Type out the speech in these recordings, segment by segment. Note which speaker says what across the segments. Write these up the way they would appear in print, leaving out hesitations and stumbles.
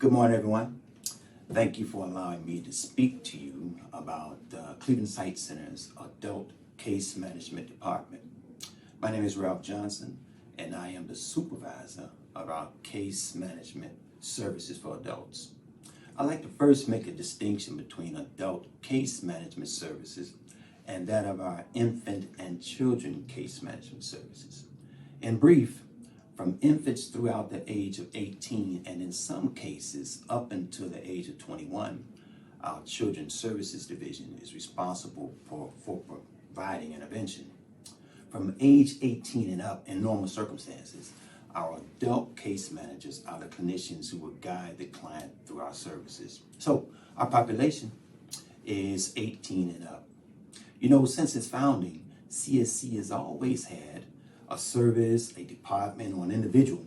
Speaker 1: Good morning, everyone. Thank you for allowing me to speak to you about Cleveland Site Center's Adult Case Management Department. My name is Ralph Johnson, and I am the supervisor of our case management services for adults. I'd like to first make a distinction between adult case management services and that of our infant and children case management services. In brief, from infants throughout the age of 18 and in some cases up until the age of 21, our Children's Services Division is responsible for providing intervention. From age 18 and up in normal circumstances, our adult case managers are the clinicians who will guide the client through our services. So our population is 18 and up. You know, since its founding, CSC has always had a service, a department, or an individual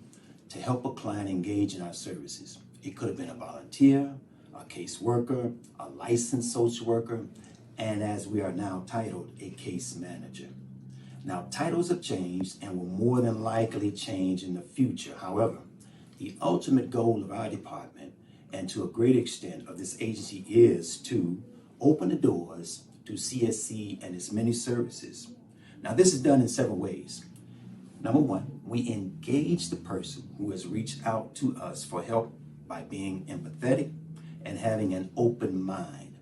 Speaker 1: to help a client engage in our services. It could have been a volunteer, a caseworker, a licensed social worker, and as we are now titled, a case manager. Now, titles have changed and will more than likely change in the future. However, the ultimate goal of our department, and to a great extent of this agency, is to open the doors to CSC and its many services. Now, this is done in several ways. Number one, we engage the person who has reached out to us for help by being empathetic and having an open mind.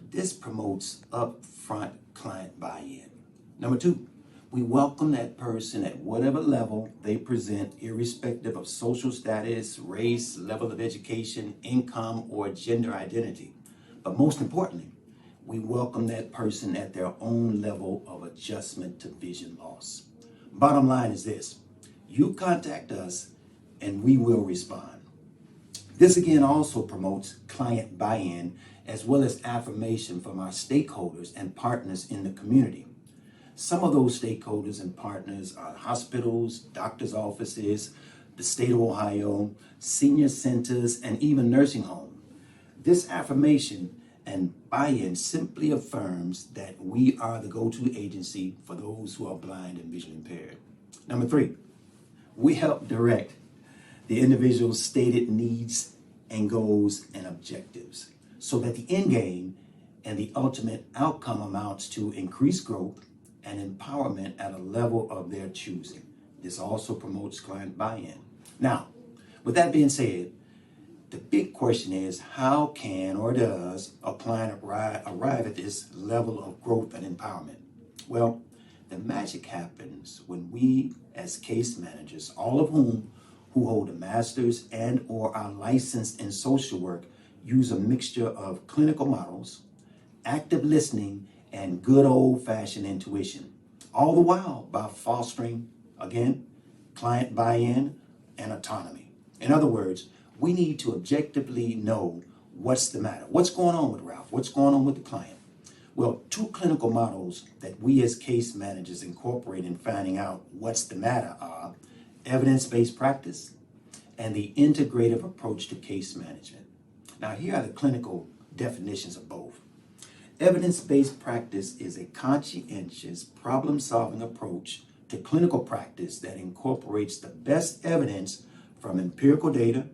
Speaker 1: This promotes upfront client buy-in. Number two, we welcome that person at whatever level they present, irrespective of social status, race, level of education, income, or gender identity. But most importantly, we welcome that person at their own level of adjustment to vision loss. Bottom line is this: you contact us and we will respond. This again also promotes client buy-in as well as affirmation from our stakeholders and partners in the community. Some of those stakeholders and partners are hospitals, doctors' offices, the state of Ohio, senior centers, and even nursing homes. This affirmation and buy-in simply affirms that we are the go-to agency for those who are blind and visually impaired. Number three, we help direct the individual's stated needs and goals and objectives so that the end game and the ultimate outcome amounts to increased growth and empowerment at a level of their choosing. This also promotes client buy-in. Now, with that being said, the big question is, how can or does a client arrive at this level of growth and empowerment? Well, the magic happens when we, as case managers, all of whom who hold a master's and or are licensed in social work, use a mixture of clinical models, active listening, and good old-fashioned intuition, all the while by fostering, again, client buy-in and autonomy. In other words, we need to objectively know what's the matter. What's going on with Ralph? What's going on with the client? Well, two clinical models that we as case managers incorporate in finding out what's the matter are evidence-based practice and the integrative approach to case management. Now, here are the clinical definitions of both. Evidence-based practice is a conscientious problem-solving approach to clinical practice that incorporates the best evidence from empirical data,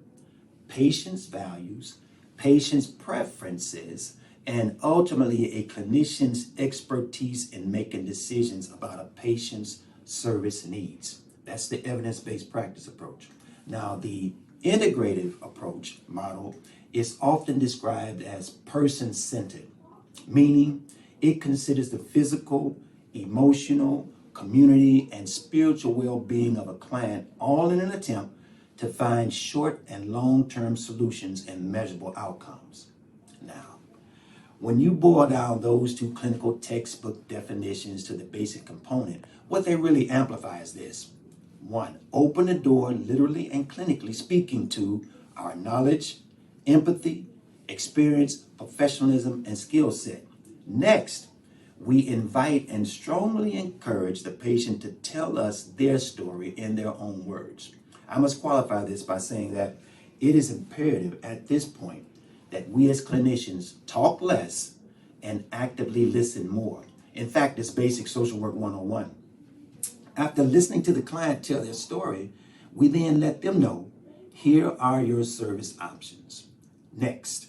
Speaker 1: patients' values, patients' preferences, and ultimately a clinician's expertise in making decisions about a patient's service needs. That's the evidence-based practice approach. Now, the integrative approach model is often described as person-centered, meaning it considers the physical, emotional, community, and spiritual well-being of a client, all in an attempt to find short and long-term solutions and measurable outcomes. Now, when you boil down those two clinical textbook definitions to the basic component, what they really amplify is this. One, open the door literally and clinically speaking to our knowledge, empathy, experience, professionalism, and skill set. Next, we invite and strongly encourage the patient to tell us their story in their own words. I must qualify this by saying that it is imperative at this point that we as clinicians talk less and actively listen more. In fact, it's basic social work 101. After listening to the client tell their story, we then let them know Here are your service options. Next,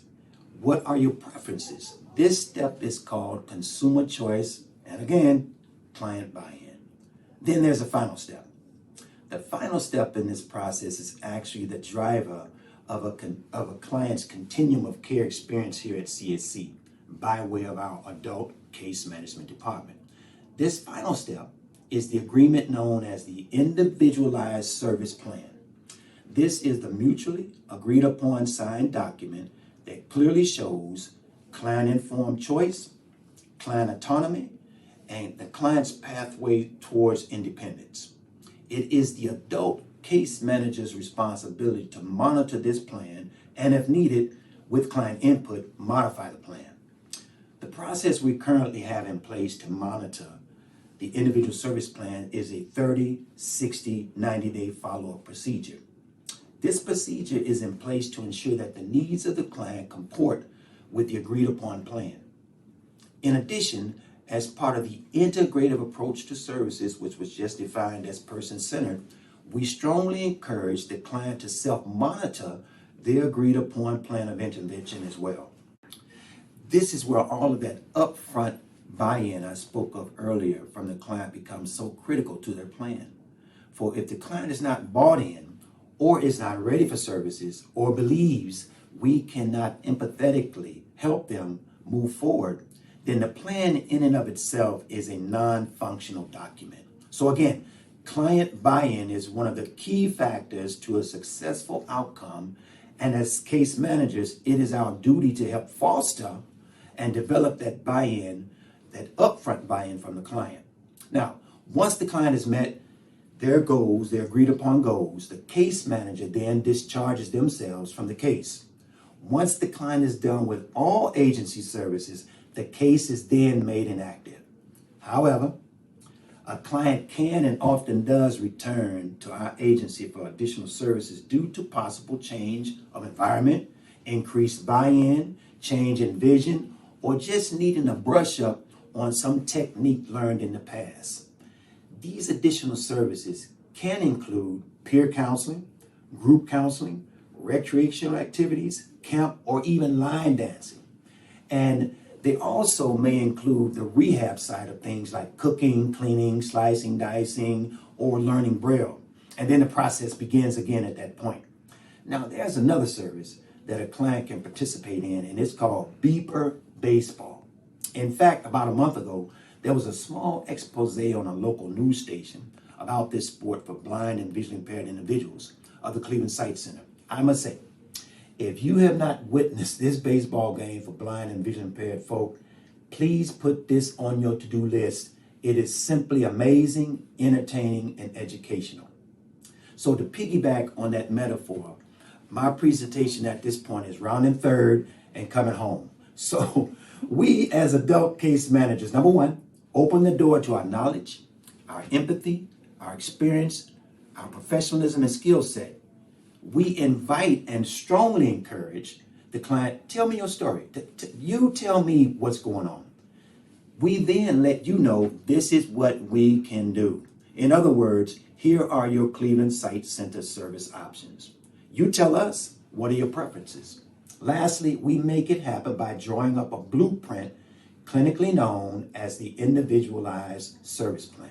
Speaker 1: what are your preferences? This step is called consumer choice, and again, client buy-in. Then there's a final step. The final step in this process is actually the driver of a client's continuum of care experience here at CSC by way of our adult case management department. This final step is the agreement known as the Individualized Service Plan. This is the mutually agreed upon signed document that clearly shows client-informed choice, client autonomy, and the client's pathway towards independence. It is the adult case manager's responsibility to monitor this plan and, if needed, with client input, modify the plan. The process we currently have in place to monitor the individual service plan is a 30, 60, 90-day follow-up procedure. This procedure is in place to ensure that the needs of the client comport with the agreed upon plan. In addition, as part of the integrative approach to services, which was just defined as person-centered, we strongly encourage the client to self-monitor their agreed upon plan of intervention as well. This is where all of that upfront buy-in I spoke of earlier from the client becomes so critical to their plan. For if the client is not bought in, or is not ready for services, or believes we cannot empathetically help them move forward, then the plan in and of itself is a non-functional document. So again, client buy-in is one of the key factors to a successful outcome, and as case managers, it is our duty to help foster and develop that buy-in, that upfront buy-in from the client. Now, once the client has met their goals, their agreed upon goals, the case manager then discharges themselves from the case. Once the client is done with all agency services, the case is then made inactive. However, a client can and often does return to our agency for additional services due to possible change of environment, increased buy-in, change in vision, or just needing a brush up on some technique learned in the past. These additional services can include peer counseling, group counseling, recreational activities, camp, or even line dancing. And they also may include the rehab side of things like cooking, cleaning, slicing, dicing, or learning Braille. And then the process begins again at that point. Now, there's another service that a client can participate in, and it's called Beeper Baseball. In fact, about a month ago, there was a small expose on a local news station about this sport for blind and visually impaired individuals of the Cleveland Sight Center. I must say, if you have not witnessed this baseball game for blind and visually impaired folk, please put this on your to-do list. It is simply amazing, entertaining, and educational. So to piggyback on that metaphor, my presentation at this point is rounding third and coming home. So we as adult case managers, number one, open the door to our knowledge, our empathy, our experience, our professionalism and skill set. We invite and strongly encourage the client, tell me your story. You tell me what's going on. We then let you know this is what we can do. In other words, here are your Cleveland Sight Center service options. You tell us, what are your preferences? Lastly, we make it happen by drawing up a blueprint clinically known as the Individualized Service Plan.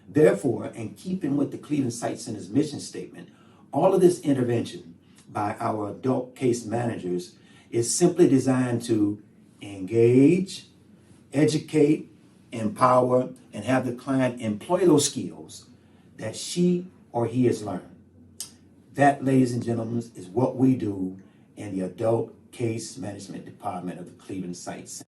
Speaker 1: Therefore, in keeping with the Cleveland Sight Center's mission statement, all of this intervention by our adult case managers is simply designed to engage, educate, empower, and have the client employ those skills that she or he has learned. That, ladies and gentlemen, is what we do in the adult case management department of the Cleveland Sight Center.